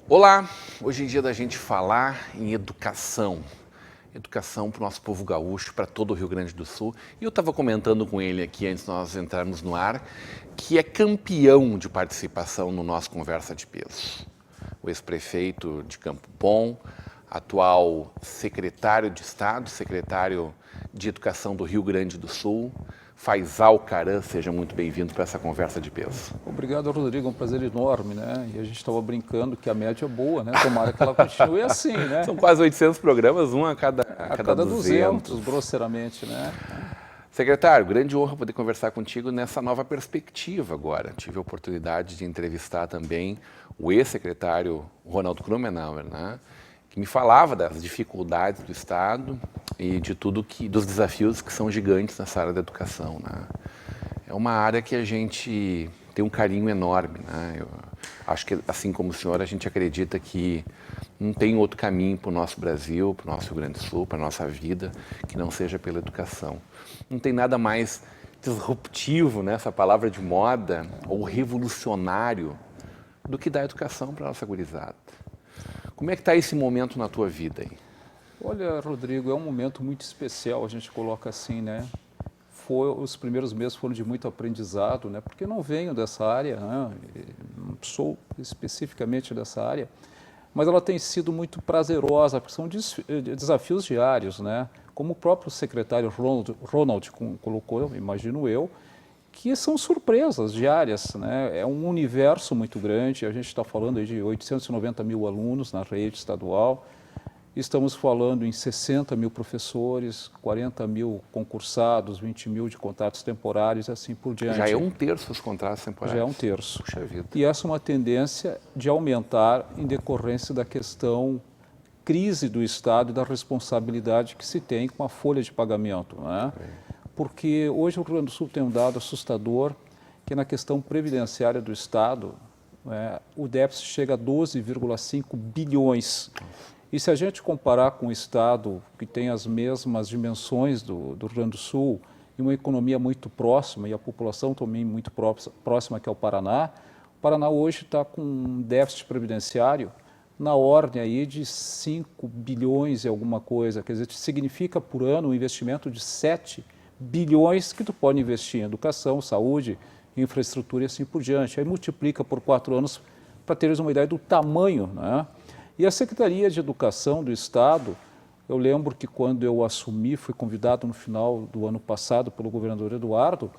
Olá, hoje é dia da gente falar em educação. Educação para o nosso povo gaúcho, para todo o Rio Grande do Sul. E eu estava comentando com ele aqui, antes de nós entrarmos no ar, que é campeão de participação no nosso Conversa de Peso. O ex-prefeito de Campo Bom, atual secretário de Estado, secretário de Educação do Rio Grande do Sul, Faisal Caran, seja muito bem-vindo para essa Conversa de Peso. Obrigado, Rodrigo, é um prazer enorme, né? E a gente estava brincando que a média é boa, né? Tomara que ela continue assim, né? São quase 800 programas, um a cada 200. Grosseiramente, né? Secretário, grande honra poder conversar contigo nessa nova perspectiva agora. Tive a oportunidade de entrevistar também o ex-secretário Ronaldo Krumenauer, né? Que me falava das dificuldades do Estado e de tudo dos desafios que são gigantes nessa área da educação, né? É uma área que a gente tem um carinho enorme, né? Eu acho que, assim como o senhor, a gente acredita que não tem outro caminho para o nosso Brasil, para o nosso Rio Grande do Sul, para a nossa vida, que não seja pela educação. Não tem nada mais disruptivo, né, essa palavra de moda, ou revolucionário, do que dar educação para a nossa gurizada. Como é que está esse momento na tua vida aí? Olha, Rodrigo, é um momento muito especial, a gente coloca assim, né? Os primeiros meses foram de muito aprendizado, né? Porque eu não venho dessa área, né? Não sou especificamente dessa área, mas ela tem sido muito prazerosa, porque são desafios diários, né? Como o próprio secretário Ronald colocou, imagino eu, que são surpresas diárias, né? É um universo muito grande, a gente está falando aí de 890 mil alunos na rede estadual, estamos falando em 60 mil professores, 40 mil concursados, 20 mil de contratos temporários e assim por diante. Já é um terço dos contratos temporários? Já é um terço. Puxa vida. E essa é uma tendência de aumentar em decorrência da questão crise do Estado e da responsabilidade que se tem com a folha de pagamento, né? Porque hoje o Rio Grande do Sul tem um dado assustador, que na questão previdenciária do Estado, o déficit chega a 12,5 bilhões. E se a gente comparar com o Estado que tem as mesmas dimensões do Rio Grande do Sul, e uma economia muito próxima, e a população também muito próxima, que é o Paraná hoje está com um déficit previdenciário na ordem aí de 5 bilhões e alguma coisa, quer dizer, significa por ano um investimento de 7 bilhões que tu pode investir em educação, saúde, infraestrutura e assim por diante. Aí multiplica por 4 anos para teres uma ideia do tamanho, né? E a Secretaria de Educação do Estado, eu lembro que quando eu assumi, fui convidado no final do ano passado pelo governador Eduardo,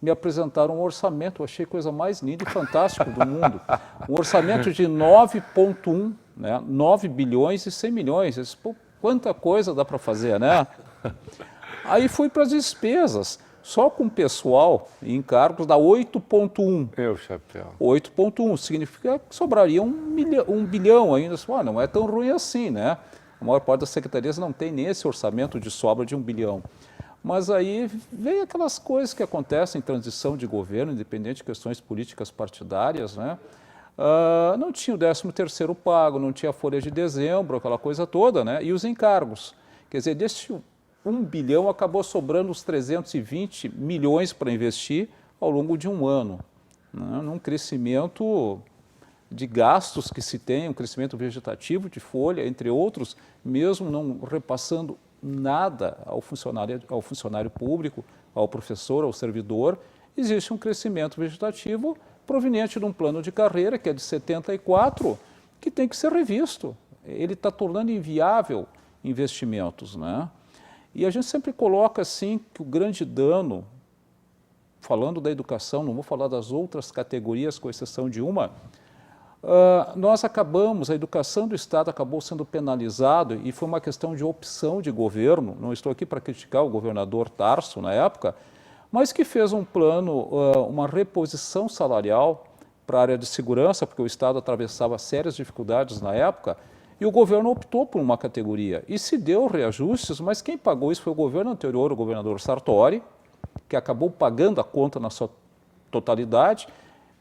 me apresentaram um orçamento, eu achei a coisa mais linda e fantástica do mundo. Um orçamento de 9,1, né? 9 bilhões e 100 milhões. Eu disse, pô, quanta coisa dá para fazer, né? Aí fui para as despesas, só com pessoal e encargos dá 8,1. Meu chapéu. 8,1 significa que sobraria 1 bilhão ainda. Não é tão ruim assim, né? A maior parte das secretarias não tem nem esse orçamento de sobra de 1 bilhão. Mas aí vem aquelas coisas que acontecem em transição de governo, independente de questões políticas partidárias, né? Não tinha o 13º pago, não tinha a folha de dezembro, aquela coisa toda, né? E os encargos. Quer dizer, desse 1 bilhão acabou sobrando uns 320 milhões para investir ao longo de um ano, né? Num crescimento de gastos que se tem, um crescimento vegetativo de folha, entre outros, mesmo não repassando nada ao funcionário público, ao professor, ao servidor, existe um crescimento vegetativo proveniente de um plano de carreira, que é de 74, que tem que ser revisto. Ele está tornando inviável investimentos, né? E a gente sempre coloca assim que o grande dano, falando da educação, não vou falar das outras categorias, com exceção de uma, nós acabamos, a educação do Estado acabou sendo penalizada e foi uma questão de opção de governo, não estou aqui para criticar o governador Tarso na época, mas que fez um plano, uma reposição salarial para a área de segurança, porque o Estado atravessava sérias dificuldades na época, e o governo optou por uma categoria. E se deu reajustes, mas quem pagou isso foi o governo anterior, o governador Sartori, que acabou pagando a conta na sua totalidade,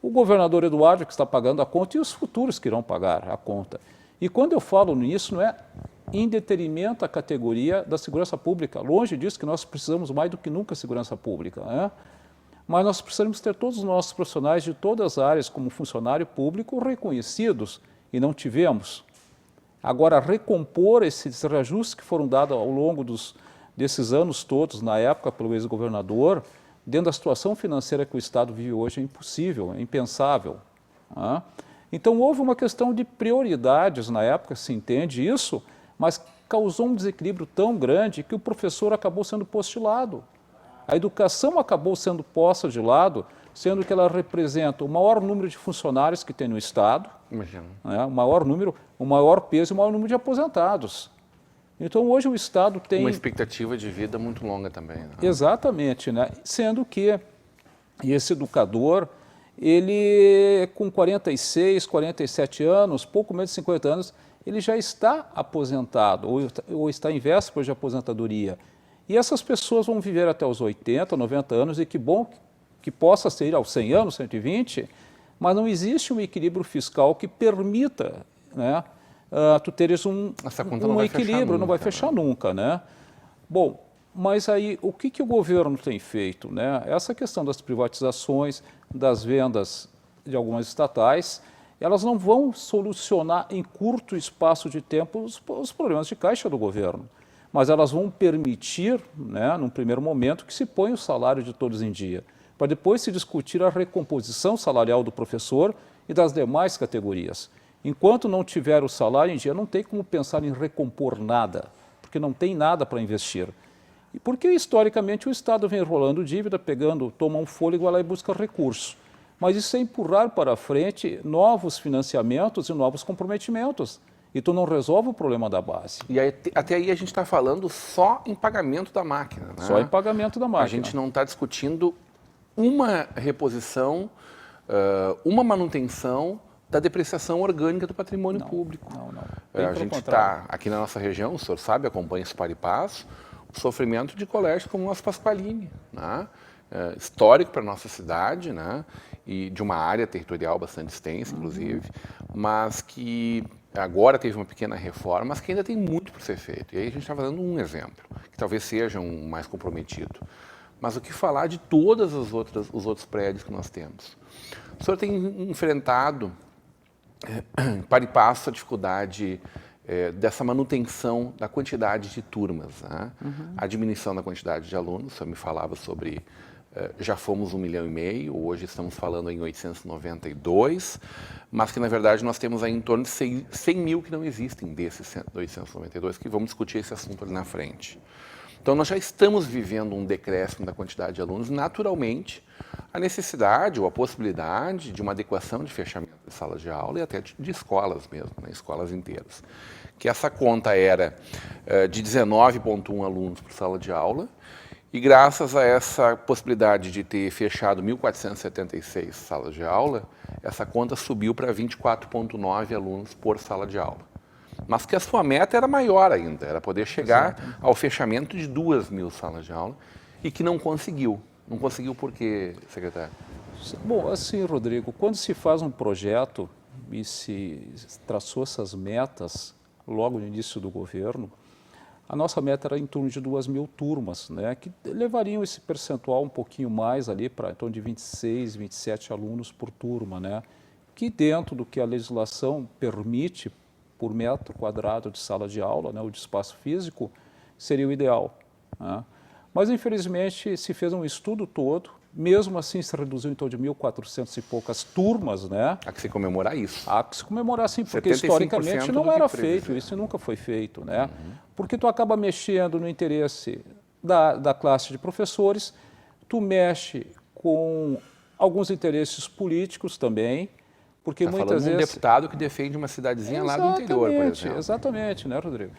o governador Eduardo que está pagando a conta e os futuros que irão pagar a conta. E quando eu falo nisso, não é em detrimento à categoria da segurança pública. Longe disso, que nós precisamos mais do que nunca de segurança pública, né? Mas nós precisamos ter todos os nossos profissionais de todas as áreas como funcionário público reconhecidos, e não tivemos. Agora, recompor esses reajustes que foram dados ao longo desses anos todos, na época, pelo ex-governador, dentro da situação financeira que o Estado vive hoje, é impossível, é impensável. Né? Então, houve uma questão de prioridades na época, se entende isso, mas causou um desequilíbrio tão grande que o professor acabou sendo posto de lado. A educação acabou sendo posta de lado, sendo que ela representa o maior número de funcionários que tem no Estado, né, o maior número, o maior peso e o maior número de aposentados. Então, hoje o Estado tem... Uma expectativa de vida muito longa também. Né? Exatamente, né? Sendo que esse educador, ele com 46, 47 anos, pouco menos de 50 anos, ele já está aposentado ou está em véspera de aposentadoria. E essas pessoas vão viver até os 80, 90 anos, e que bom que possa ser aos 100 anos, 120, mas não existe um equilíbrio fiscal que permita, né, tu teres um equilíbrio, não vai fechar nunca, né? Bom, mas aí o que o governo tem feito, né? Essa questão das privatizações, das vendas de algumas estatais, elas não vão solucionar em curto espaço de tempo os problemas de caixa do governo, mas elas vão permitir, né, num primeiro momento, que se ponha o salário de todos em dia, para depois se discutir a recomposição salarial do professor e das demais categorias. Enquanto não tiver o salário em dia, não tem como pensar em recompor nada, porque não tem nada para investir. E porque, historicamente, o Estado vem enrolando dívida, toma um fôlego, vai lá e busca recursos. Mas isso é empurrar para frente novos financiamentos e novos comprometimentos. E tu não resolve o problema da base. E aí, até aí a gente está falando só em pagamento da máquina. Né? Só em pagamento da máquina. A gente não está discutindo uma reposição, uma manutenção da depreciação orgânica do patrimônio público. Não. A gente está aqui na nossa região, o senhor sabe, acompanha esse par e passo, o sofrimento de colégios como o nosso Pasqualini, né? Histórico para a nossa cidade, né? E de uma área territorial bastante extensa, inclusive, mas que agora teve uma pequena reforma, mas que ainda tem muito por ser feito. E aí a gente está fazendo um exemplo, que talvez seja um mais comprometido. Mas o que falar de todos os outros prédios que nós temos? O senhor tem enfrentado, para e passo, a dificuldade dessa manutenção da quantidade de turmas, né? A diminuição da quantidade de alunos, o senhor me falava sobre... já fomos 1,5 milhão, hoje estamos falando em 892, mas que na verdade nós temos aí em torno de 100 mil que não existem desses 892, que vamos discutir esse assunto ali na frente. Então nós já estamos vivendo um decréscimo da quantidade de alunos, naturalmente a necessidade ou a possibilidade de uma adequação de fechamento de salas de aula e até de escolas mesmo, né, escolas inteiras. Que essa conta era de 19,1 alunos por sala de aula, e graças a essa possibilidade de ter fechado 1.476 salas de aula, essa conta subiu para 24,9 alunos por sala de aula. Mas que a sua meta era maior ainda, era poder chegar ao fechamento de 2.000 salas de aula, e que não conseguiu. Não conseguiu por quê, secretário? Bom, assim, Rodrigo, quando se faz um projeto e se traçou essas metas logo no início do governo, a nossa meta era em torno de 2.000 turmas, né, que levariam esse percentual um pouquinho mais ali para em torno de 26, 27 alunos por turma, né, que dentro do que a legislação permite por metro quadrado de sala de aula, né, ou de espaço físico, seria o ideal, né. Mas, infelizmente, se fez um estudo todo, mesmo assim se reduziu em torno de 1.400 e poucas turmas, né? Há que se comemorar isso. Há que se comemorar, sim, porque historicamente não era feito, isso nunca foi feito, né? Porque tu acaba mexendo no interesse da classe de professores, tu mexe com alguns interesses políticos também, porque muitas vezes... um deputado que defende uma cidadezinha lá do interior, por exemplo. Exatamente, né, Rodrigo?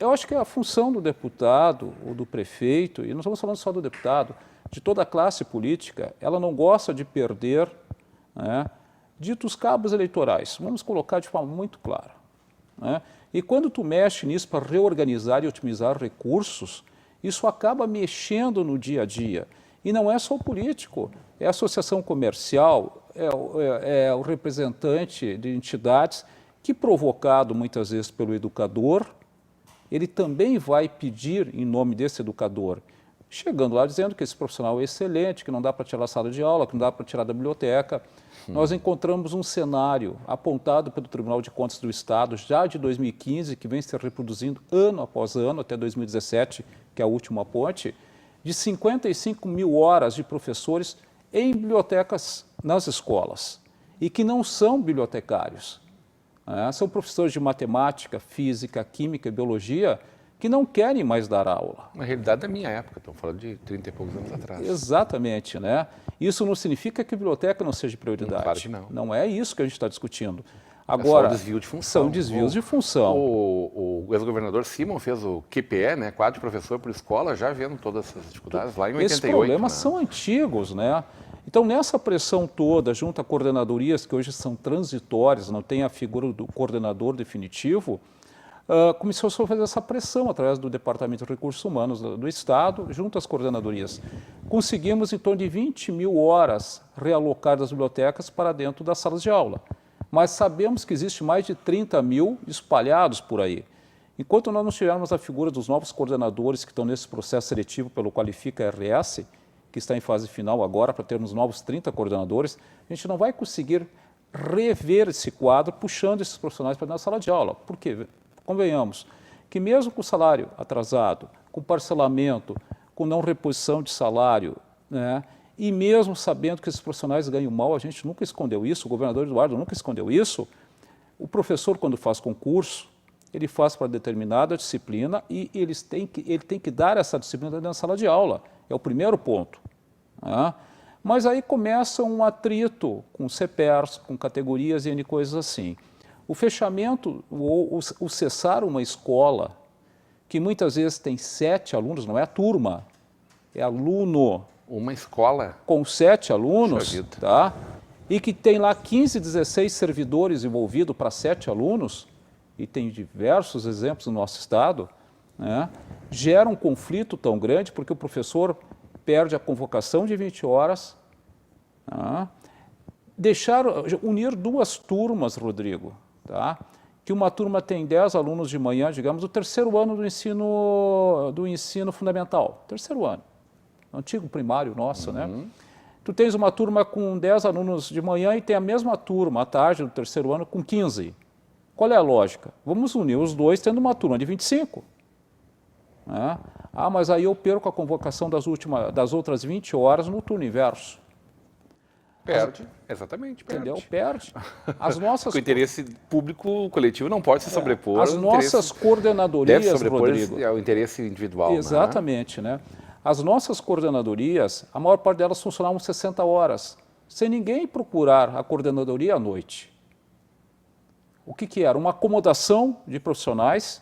Eu acho que a função do deputado ou do prefeito, e não estamos falando só do deputado, de toda a classe política, ela não gosta de perder, né, ditos cabos eleitorais. Vamos colocar de forma muito clara, né? E quando tu mexe nisso para reorganizar e otimizar recursos, isso acaba mexendo no dia a dia. E não é só o político, é a associação comercial, é o representante de entidades que, provocado muitas vezes pelo educador, ele também vai pedir em nome desse educador, chegando lá dizendo que esse profissional é excelente, que não dá para tirar da sala de aula, que não dá para tirar da biblioteca. Nós encontramos um cenário apontado pelo Tribunal de Contas do Estado, já de 2015, que vem se reproduzindo ano após ano, até 2017, que é a última ponte, de 55 mil horas de professores em bibliotecas nas escolas, e que não são bibliotecários. São professores de matemática, física, química e biologia que não querem mais dar aula. Na realidade, da minha época, estamos falando de 30 e poucos anos atrás. Exatamente, né? Isso não significa que a biblioteca não seja prioridade. Claro que não. Não é isso que a gente está discutindo. Agora, é só desvio de função. São desvios de função. O ex-governador Simon fez o QPE, né, quadro de professor por escola, já vendo todas essas dificuldades lá em 88. Esses problemas são antigos, né? Então, nessa pressão toda, junto a coordenadorias que hoje são transitórias, não tem a figura do coordenador definitivo, começou a fazer essa pressão através do Departamento de Recursos Humanos do Estado, junto às coordenadorias. Conseguimos em torno de 20 mil horas realocar das bibliotecas para dentro das salas de aula. Mas sabemos que existe mais de 30 mil espalhados por aí. Enquanto nós não tivermos a figura dos novos coordenadores que estão nesse processo seletivo pelo Qualifica RS, que está em fase final agora, para termos novos 30 coordenadores, a gente não vai conseguir rever esse quadro puxando esses profissionais para dentro da sala de aula. Por quê? Convenhamos que mesmo com o salário atrasado, com parcelamento, com não reposição de salário, né, e mesmo sabendo que esses profissionais ganham mal, a gente nunca escondeu isso, o governador Eduardo nunca escondeu isso, o professor, quando faz concurso, ele faz para determinada disciplina e ele tem que dar essa disciplina dentro da sala de aula. É o primeiro ponto. Né? Mas aí começa um atrito com CPERs, com categorias e N coisas assim. O fechamento ou o cessar uma escola, que muitas vezes tem 7 alunos, não é a turma, é aluno. Uma escola com 7 alunos, tá? E que tem lá 15, 16 servidores envolvidos para 7 alunos, e tem diversos exemplos no nosso estado, né? Gera um conflito tão grande porque o professor perde a convocação de 20 horas. Tá? Unir 2 turmas, Rodrigo, tá? Que uma turma tem 10 alunos de manhã, digamos, do terceiro ano do ensino fundamental, terceiro ano, antigo primário nosso, né? Tu tens uma turma com 10 alunos de manhã e tem a mesma turma à tarde do terceiro ano com 15. Qual é a lógica? Vamos unir os dois tendo uma turma de 25. Né? Ah, mas aí eu perco a convocação das outras 20 horas no turno inverso. Perde, exatamente, perde. Entendeu? Perde. As nossas... O interesse público coletivo não pode se sobrepor. As nossas coordenadorias, deve sobrepor Rodrigo. ao interesse individual. Exatamente, né? As nossas coordenadorias, a maior parte delas funcionavam 60 horas, sem ninguém procurar a coordenadoria à noite. O que era? Uma acomodação de profissionais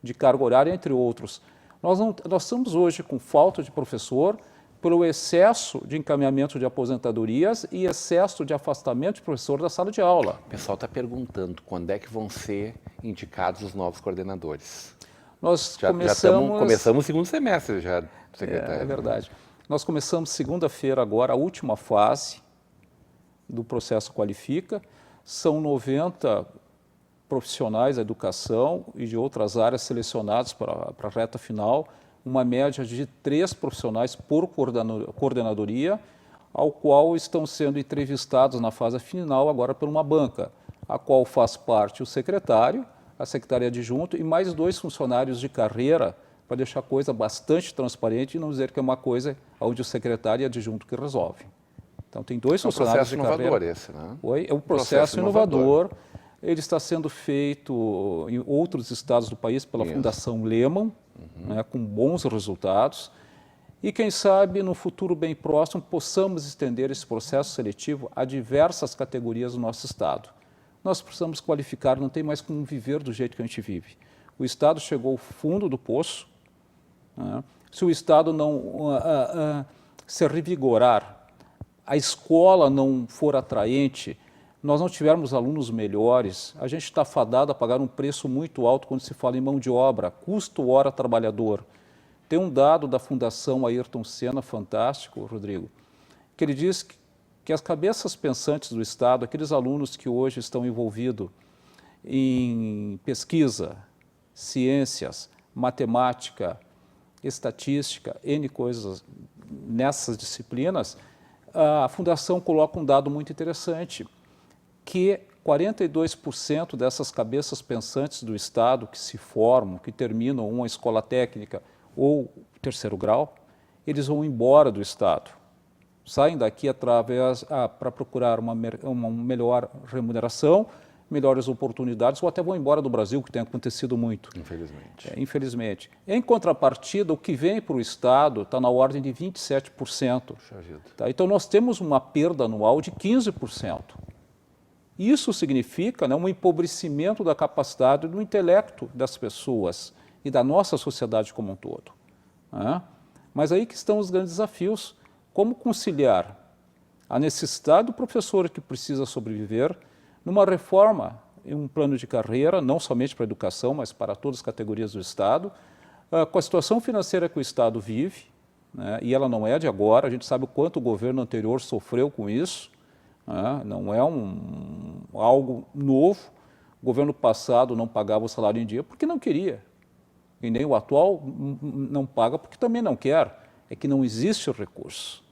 de carga horária, entre outros. Nós estamos hoje com falta de professor pelo excesso de encaminhamento de aposentadorias e excesso de afastamento de professor da sala de aula. O pessoal está perguntando quando é que vão ser indicados os novos coordenadores. Nós começamos o segundo semestre já, secretário. É verdade. Nós começamos segunda-feira agora a última fase do processo Qualifica. São 90 profissionais da educação e de outras áreas selecionados para a reta final, uma média de 3 profissionais por coordenadoria, ao qual estão sendo entrevistados na fase final agora por uma banca, a qual faz parte o secretário, a secretária adjunto e mais 2 funcionários de carreira, para deixar a coisa bastante transparente e não dizer que é uma coisa onde o secretário e adjunto que resolve. Então, tem 2 funcionários de carreira. É um processo inovador esse, né? É um processo inovador. Ele está sendo feito em outros estados do país pela Fundação Lehman, né, com bons resultados. E, quem sabe, no futuro bem próximo, possamos estender esse processo seletivo a diversas categorias do nosso estado. Nós precisamos qualificar, não tem mais como viver do jeito que a gente vive. O estado chegou ao fundo do poço. Né? Se o estado não se revigorar, a escola não for atraente, nós não tivermos alunos melhores, a gente está fadado a pagar um preço muito alto quando se fala em mão de obra, custo hora trabalhador. Tem um dado da Fundação Ayrton Senna fantástico, Rodrigo, que ele diz que as cabeças pensantes do Estado, aqueles alunos que hoje estão envolvidos em pesquisa, ciências, matemática, estatística, N coisas nessas disciplinas, a Fundação coloca um dado muito interessante, que 42% dessas cabeças pensantes do Estado que se formam, que terminam uma escola técnica ou terceiro grau, eles vão embora do Estado. Saem daqui para procurar uma melhor remuneração, melhores oportunidades, ou até vão embora do Brasil, que tem acontecido muito. Infelizmente. Infelizmente. Em contrapartida, o que vem para o Estado está na ordem de 27%. Tá? Então, nós temos uma perda anual de 15%. Isso significa, né, um empobrecimento da capacidade do intelecto das pessoas e da nossa sociedade como um todo. Né? Mas aí que estão os grandes desafios. Como conciliar a necessidade do professor que precisa sobreviver numa reforma em um plano de carreira, não somente para a educação, mas para todas as categorias do Estado, com a situação financeira que o Estado vive, né, e ela não é de agora, a gente sabe o quanto o governo anterior sofreu com isso, né, não é algo novo. O governo passado não pagava o salário em dia porque não queria, e nem o atual não paga porque também não quer, é que não existe o recurso.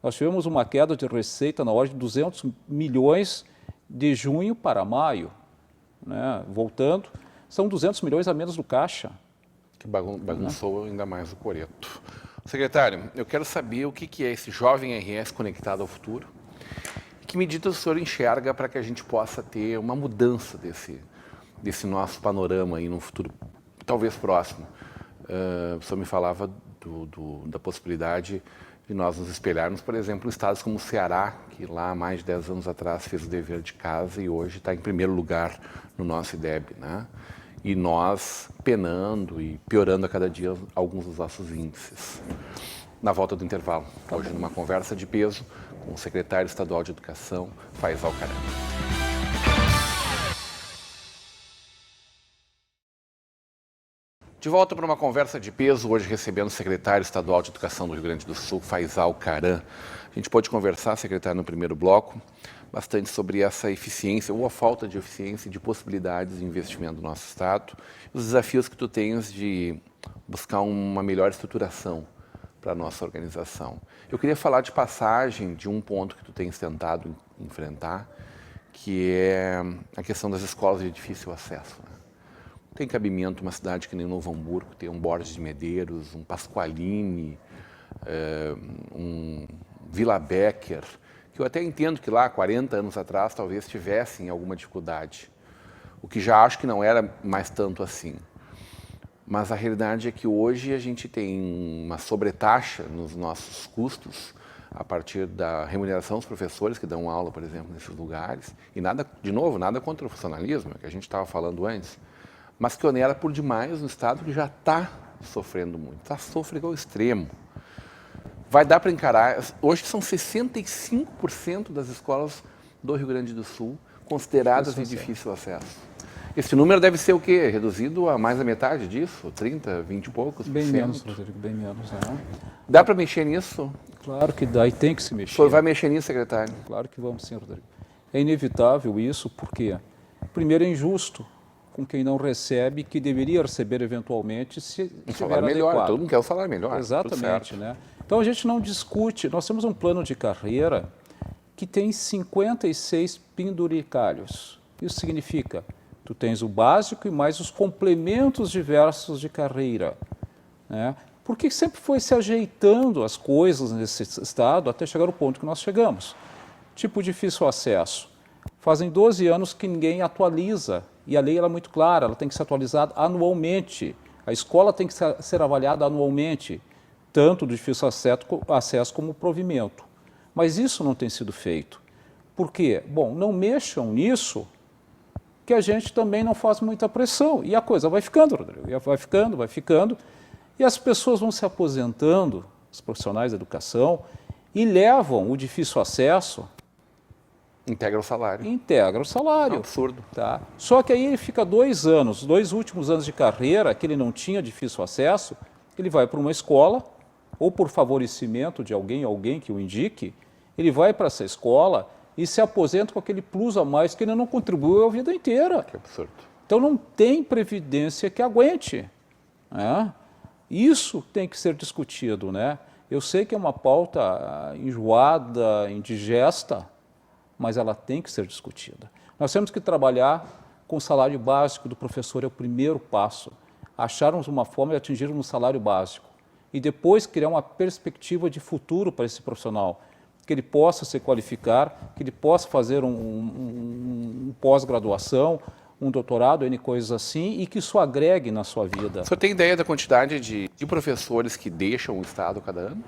Nós tivemos uma queda de receita na ordem de 200 milhões de junho para maio, né? Voltando, são 200 milhões a menos do caixa. Que bagunçou ainda mais o coreto. Secretário, eu quero saber o que é esse jovem RS conectado ao futuro. Que medidas o senhor enxerga para que a gente possa ter uma mudança desse nosso panorama aí no futuro, talvez próximo? O senhor me falava da possibilidade de nós nos espelharmos, por exemplo, em estados como o Ceará, que lá há mais de 10 anos atrás fez o dever de casa e hoje está em primeiro lugar no nosso IDEB, né? E nós penando e piorando a cada dia alguns dos nossos índices. Na volta do intervalo, hoje numa conversa de peso com o secretário estadual de Educação, Faisal Caram. De volta para uma conversa de peso, hoje recebendo o secretário estadual de Educação do Rio Grande do Sul, Faisal Caram. A gente pode conversar, secretário, no primeiro bloco, bastante sobre essa eficiência ou a falta de eficiência e de possibilidades de investimento do nosso Estado, os desafios que tu tens de buscar uma melhor estruturação para a nossa organização. Eu queria falar de passagem de um ponto que tu tens tentado enfrentar, que é a questão das escolas de difícil acesso, né? Tem cabimento uma cidade que nem Novo Hamburgo, ter um Borges de Medeiros, um Pasqualini, um Vila Becker, que eu até entendo que lá, 40 anos atrás, talvez tivessem alguma dificuldade, o que já acho que não era mais tanto assim. Mas a realidade é que hoje a gente tem uma sobretaxa nos nossos custos, a partir da remuneração dos professores que dão aula, por exemplo, nesses lugares, e nada, de novo, nada contra o funcionalismo, que a gente estava falando antes, mas que onera por demais no Estado que já está sofrendo muito, está sofrendo ao extremo. Vai dar para encarar, hoje são 65% das escolas do Rio Grande do Sul consideradas de difícil acesso. Esse número deve ser o quê? Reduzido a mais da metade disso? 30, 20 e poucos? Bem menos, Rodrigo, bem menos. Né? Dá para mexer nisso? Claro que dá e tem que se mexer. O senhor vai mexer nisso, secretário? Claro que vamos sim, Rodrigo. É inevitável isso porque, primeiro, é injusto com quem não recebe, que deveria receber eventualmente se um salário melhor, todo mundo quer o salário melhor. Exatamente, né? Então a gente não discute, nós temos um plano de carreira que tem 56 penduricalhos. Isso significa, tu tens o básico e mais os complementos diversos de carreira, né? Porque sempre foi se ajeitando as coisas nesse estado até chegar ao ponto que nós chegamos. Tipo difícil acesso. Fazem 12 anos que ninguém atualiza, e a lei ela é muito clara, ela tem que ser atualizada anualmente. A escola tem que ser avaliada anualmente, tanto do difícil acesso como o provimento. Mas isso não tem sido feito. Por quê? Bom, não mexam nisso, que a gente também não faz muita pressão. E a coisa vai ficando, Rodrigo, vai ficando, e as pessoas vão se aposentando, os profissionais da educação, e levam o difícil acesso. Integra o salário. Integra o salário. É um absurdo. Tá? Só que aí ele fica 2 anos, 2 últimos anos de carreira, que ele não tinha difícil acesso, ele vai para uma escola, ou por favorecimento de alguém que o indique, ele vai para essa escola e se aposenta com aquele plus a mais que ele não contribuiu a vida inteira. Que absurdo. Então não tem previdência que aguente, né? Isso tem que ser discutido, né? Eu sei que é uma pauta enjoada, indigesta, mas ela tem que ser discutida. Nós temos que trabalhar com o salário básico do professor, é o primeiro passo. Acharmos uma forma de atingirmos um salário básico e depois criar uma perspectiva de futuro para esse profissional, que ele possa se qualificar, que ele possa fazer um pós-graduação, um doutorado, N coisas assim, e que isso agregue na sua vida. O senhor tem ideia da quantidade de professores que deixam o Estado cada ano?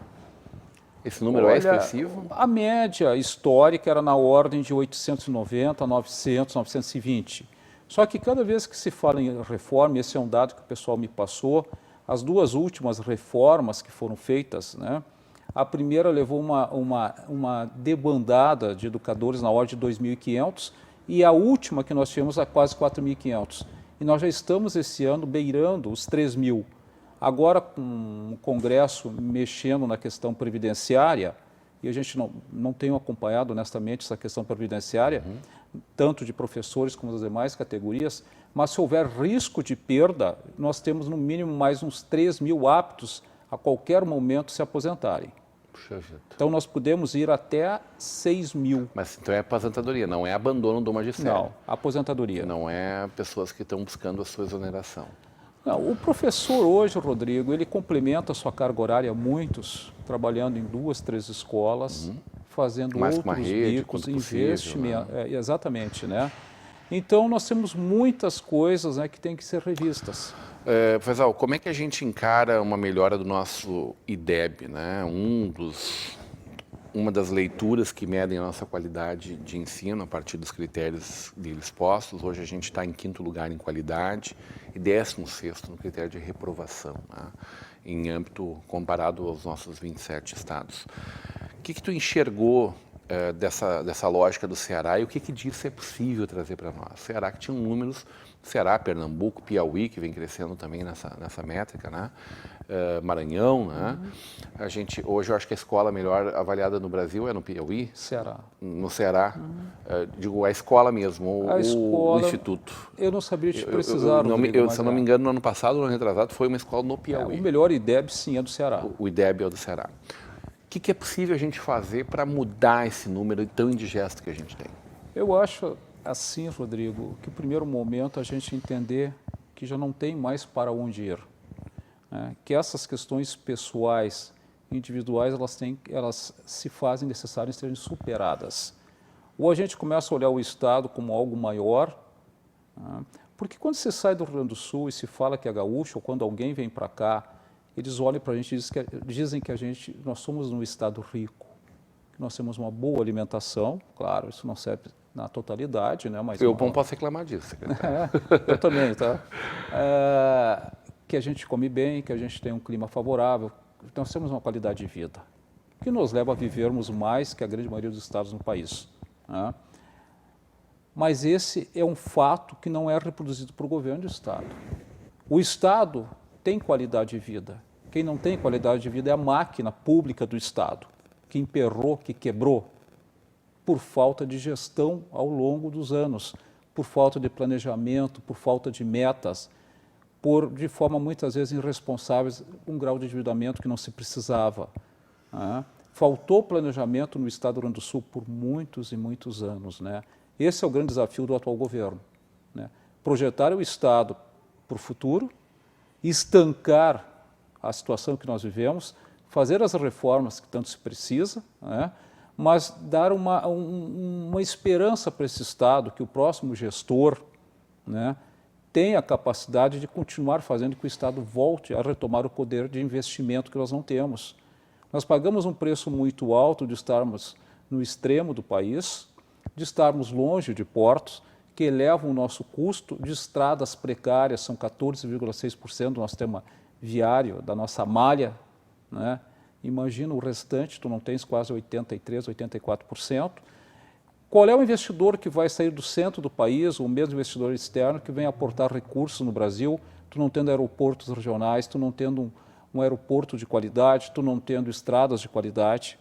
Esse número é expressivo? A média histórica era na ordem de 890, 900, 920. Só que cada vez que se fala em reforma, esse é um dado que o pessoal me passou, as duas últimas reformas que foram feitas, né? A primeira levou uma debandada de educadores na ordem de 2.500 e a última que nós tivemos a quase 4.500. E nós já estamos esse ano beirando os 3.000. Agora, com o Congresso mexendo na questão previdenciária, e a gente não tem acompanhado honestamente essa questão previdenciária, tanto de professores como das demais categorias, mas se houver risco de perda, nós temos no mínimo mais uns 3.000 aptos a qualquer momento se aposentarem. Puxa vida. Então nós podemos ir até 6.000. Mas então é aposentadoria, não é abandono do magistério. Não, aposentadoria. Não é pessoas que estão buscando a sua exoneração. Não, o professor hoje, Rodrigo, ele complementa a sua carga horária, muitos, trabalhando em 2, 3 escolas, fazendo Mais outros uma rede, bicos, quanto possível, investimento. Exatamente, né? Então nós temos muitas coisas, né, que têm que ser revistas. Professor, como é que a gente encara uma melhora do nosso IDEB, né? Uma das leituras que medem a nossa qualidade de ensino a partir dos critérios deles postos. Hoje a gente está em 5º lugar em qualidade e 16º no critério de reprovação, né? Em âmbito comparado aos nossos 27 estados. O que tu enxergou dessa lógica do Ceará e o que disso é possível trazer para nós? O Ceará que tinha números, Ceará, Pernambuco, Piauí, que vem crescendo também nessa métrica, né? Maranhão, né? Hoje eu acho que a escola melhor avaliada no Brasil é no Piauí. Ceará. No Ceará. Digo, a escola mesmo, o instituto. Eu não sabia te precisar, Rodrigo, se eu não me engano, no ano passado, no ano retrasado, foi uma escola no Piauí. O melhor IDEB, sim, é do Ceará. O IDEB é o do Ceará. O que é possível a gente fazer para mudar esse número tão indigesto que a gente tem? Eu acho assim, Rodrigo, que o primeiro momento a gente entender que já não tem mais para onde ir. Né? Que essas questões pessoais, individuais, elas se fazem necessárias serem superadas. Ou a gente começa a olhar o Estado como algo maior, né? Porque quando você sai do Rio Grande do Sul e se fala que é gaúcho, ou quando alguém vem para cá, eles olham para a gente e dizem que nós somos um Estado rico, que nós temos uma boa alimentação, claro, isso não serve na totalidade, né? Mas eu não posso reclamar disso, secretário. Eu também, tá? Que a gente come bem, que a gente tem um clima favorável, nós temos uma qualidade de vida, que nos leva a vivermos mais que a grande maioria dos estados no país. Né? Mas esse é um fato que não é reproduzido por o governo do Estado. O Estado tem qualidade de vida. Quem não tem qualidade de vida é a máquina pública do Estado, que emperrou, que quebrou, por falta de gestão ao longo dos anos, por falta de planejamento, por falta de metas, de forma muitas vezes irresponsável, um grau de endividamento que não se precisava. Né? Faltou planejamento no Estado do Rio Grande do Sul por muitos e muitos anos. Né? Esse é o grande desafio do atual governo. Né? Projetar o Estado para o futuro, estancar a situação que nós vivemos, fazer as reformas que tanto se precisa, né? Mas dar uma esperança para esse Estado, que o próximo gestor, né, tenha a capacidade de continuar fazendo que o Estado volte a retomar o poder de investimento que nós não temos. Nós pagamos um preço muito alto de estarmos no extremo do país, de estarmos longe de portos, que elevam o nosso custo de estradas precárias, são 14,6% do nosso sistema viário, da nossa malha, né? Imagina o restante, tu não tens quase 83%, 84%. Qual é o investidor que vai sair do centro do país, o mesmo investidor externo que vem aportar recursos no Brasil, tu não tendo aeroportos regionais, tu não tendo um aeroporto de qualidade, tu não tendo estradas de qualidade.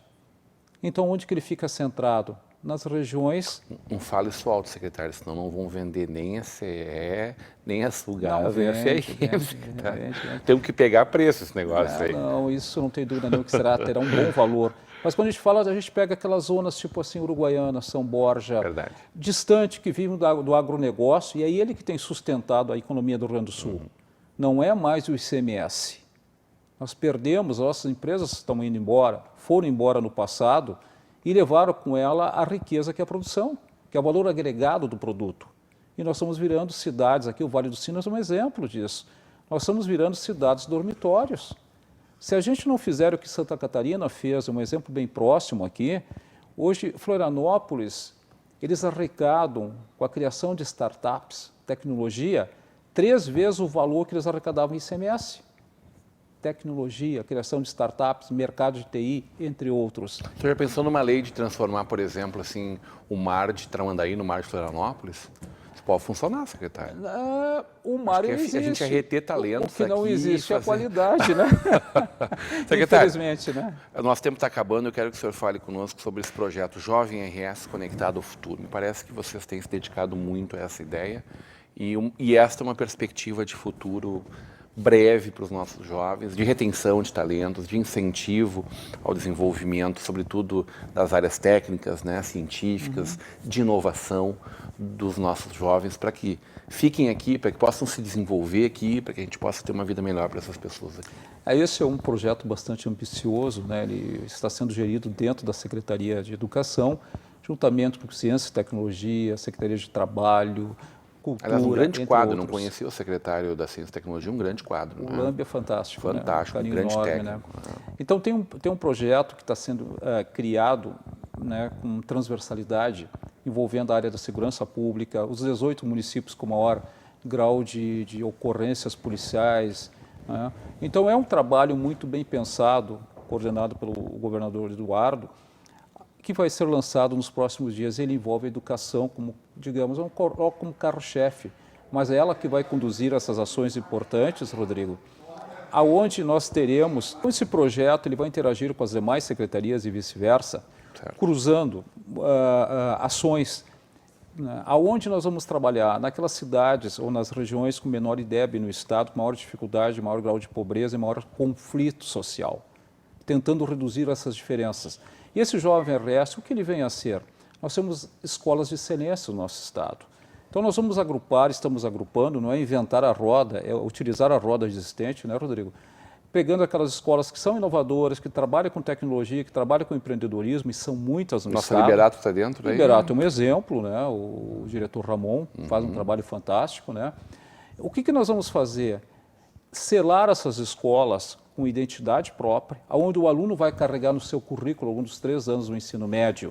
Então, onde que ele fica centrado? Nas regiões... Não fale isso alto, secretário, senão não vão vender nem a CE, nem a Sulgás, Não, nem a vende, CRM. vende. Temos que pegar preço esse negócio aí. Não, isso não tem dúvida nenhuma que terá um bom valor. Mas quando a gente fala, a gente pega aquelas zonas tipo assim, Uruguaiana, São Borja, Verdade. distante, que vivem do agronegócio, e é ele que tem sustentado a economia do Rio Grande do Sul. Não é mais o ICMS. Nós perdemos, nossas empresas estão indo embora, foram embora no passado, e levaram com ela a riqueza que é a produção, que é o valor agregado do produto. E nós estamos virando cidades, aqui o Vale dos Sinos é um exemplo disso, nós estamos virando cidades dormitórios. Se a gente não fizer o que Santa Catarina fez, um exemplo bem próximo aqui, hoje Florianópolis, eles arrecadam, com a criação de startups, tecnologia, 3 vezes o valor que eles arrecadavam em ICMS. Tecnologia, criação de startups, mercado de TI, entre outros. Você já pensou numa lei de transformar, por exemplo, assim, o mar de Tramandaí no mar de Florianópolis? Isso pode funcionar, secretário. O mar existe. A gente ia reter talentos aqui. O que não existe é a fazer... qualidade, né? Secretário, infelizmente, né? Nosso tempo está acabando, eu quero que o senhor fale conosco sobre esse projeto Jovem RS Conectado ao Futuro. Me parece que vocês têm se dedicado muito a essa ideia e esta é uma perspectiva de futuro breve para os nossos jovens, de retenção de talentos, de incentivo ao desenvolvimento, sobretudo das áreas técnicas, né, científicas, de inovação dos nossos jovens, para que fiquem aqui, para que possam se desenvolver aqui, para que a gente possa ter uma vida melhor para essas pessoas aqui. Esse é um projeto bastante ambicioso, né? Ele está sendo gerido dentro da Secretaria de Educação, juntamente com Ciência e Tecnologia, Secretaria de Trabalho, Cultura, aliás, um grande quadro, outros. Não conhecia o secretário da Ciência e Tecnologia, um grande quadro. O LAMB é fantástico. Fantástico, né? Um grande enorme, técnico. Né? Então tem um projeto que está sendo criado, né, com transversalidade, envolvendo a área da segurança pública, os 18 municípios com maior grau de ocorrências policiais. Né? Então é um trabalho muito bem pensado, coordenado pelo governador Eduardo, que vai ser lançado nos próximos dias. Ele envolve a educação como, digamos, como carro-chefe, mas é ela que vai conduzir essas ações importantes, Rodrigo, aonde nós teremos, esse projeto ele vai interagir com as demais secretarias e vice-versa, cruzando ações, né, aonde nós vamos trabalhar naquelas cidades ou nas regiões com menor IDEB no estado, com maior dificuldade, maior grau de pobreza e maior conflito social, tentando reduzir essas diferenças. E esse Jovem RS, o que ele vem a ser? Nós temos escolas de excelência no nosso estado. Então nós vamos agrupar, estamos agrupando, não é inventar a roda, é utilizar a roda existente, né, Rodrigo? Pegando aquelas escolas que são inovadoras, que trabalham com tecnologia, que trabalham com empreendedorismo, e são muitas no estado. Nossa Liberato está dentro aí? Liberato é um exemplo, né? O diretor Ramon faz um trabalho fantástico, né? O que nós vamos fazer? Selar essas escolas com identidade própria, onde o aluno vai carregar no seu currículo ao longo dos 3 anos do ensino médio,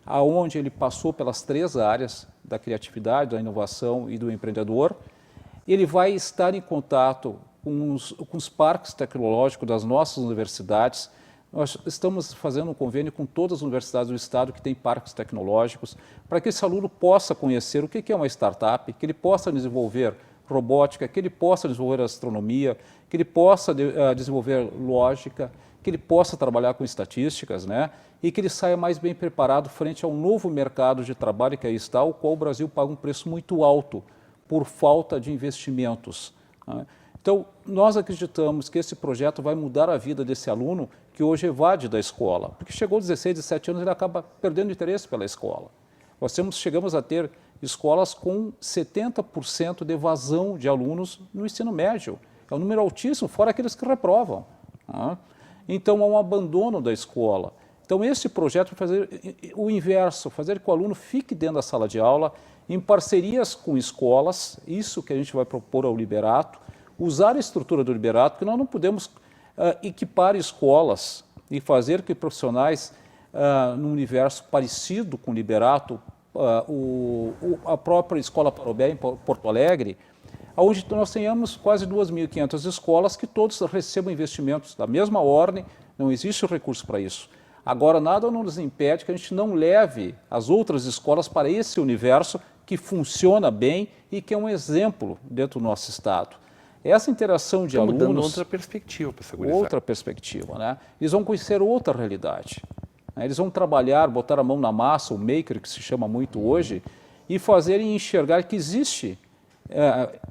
aonde ele passou pelas 3 áreas da criatividade, da inovação e do empreendedor. Ele vai estar em contato com os parques tecnológicos das nossas universidades. Nós estamos fazendo um convênio com todas as universidades do estado que têm parques tecnológicos, para que esse aluno possa conhecer o que é uma startup, que ele possa desenvolver robótica, que ele possa desenvolver astronomia, que ele possa desenvolver lógica, que ele possa trabalhar com estatísticas, né? E que ele saia mais bem preparado frente ao novo mercado de trabalho que aí está, o qual o Brasil paga um preço muito alto por falta de investimentos. Né? Então, nós acreditamos que esse projeto vai mudar a vida desse aluno que hoje evade da escola, porque chegou aos 16, 17 anos, ele acaba perdendo interesse pela escola. Nós chegamos a ter escolas com 70% de evasão de alunos no ensino médio. É um número altíssimo, fora aqueles que reprovam. Né? Então, há um abandono da escola. Então, esse projeto vai fazer o inverso, fazer que o aluno fique dentro da sala de aula, em parcerias com escolas, isso que a gente vai propor ao Liberato, usar a estrutura do Liberato, porque nós não podemos equipar escolas e fazer que profissionais, num universo parecido com o Liberato, a própria Escola Parobé em Porto Alegre, onde nós tenhamos quase 2.500 escolas que todos recebam investimentos da mesma ordem, não existe recurso para isso. Agora, nada nos impede que a gente não leve as outras escolas para esse universo que funciona bem e que é um exemplo dentro do nosso estado. Essa interação de Estamos dando alunos... outra perspectiva para essa gurizada. Outra perspectiva, né? Eles vão conhecer outra realidade. Né? Eles vão trabalhar, botar a mão na massa, o maker, que se chama muito hoje, e fazerem enxergar que existe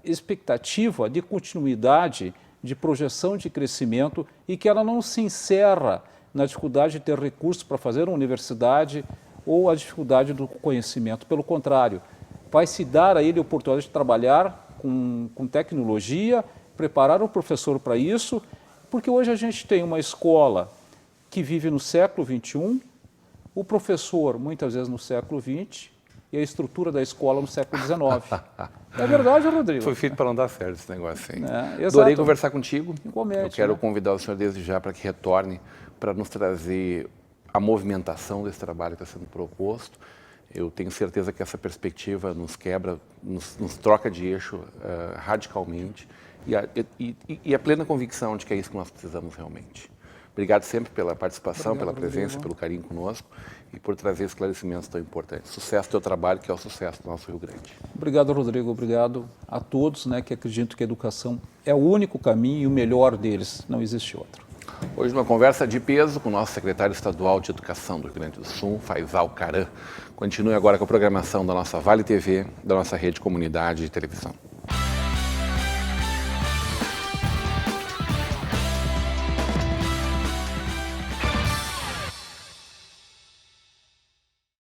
expectativa de continuidade, de projeção de crescimento e que ela não se encerra na dificuldade de ter recursos para fazer uma universidade ou a dificuldade do conhecimento. Pelo contrário, vai se dar a ele a oportunidade de trabalhar com tecnologia, preparar o professor para isso, porque hoje a gente tem uma escola que vive no século XXI, o professor muitas vezes no século XX e a estrutura da escola no século XIX. É verdade, Rodrigo? Foi feito para não dar certo esse negócio aí. Exato. Adorei conversar contigo. Igualmente, eu quero né? convidar o senhor desde já para que retorne, para nos trazer a movimentação desse trabalho que está sendo proposto. Eu tenho certeza que essa perspectiva nos quebra, nos troca de eixo radicalmente e a plena convicção de que é isso que nós precisamos realmente. Obrigado sempre pela participação, pela presença, pelo carinho conosco e por trazer esclarecimentos tão importantes. Sucesso do teu trabalho, que é o sucesso do nosso Rio Grande. Obrigado, Rodrigo. Obrigado a todos, né, que acreditam que a educação é o único caminho e o melhor deles. Não existe outro. Hoje, uma conversa de peso com o nosso secretário estadual de Educação do Rio Grande do Sul, Faisal Caram. Continue agora com a programação da nossa Vale TV, da nossa rede Comunidade de Televisão.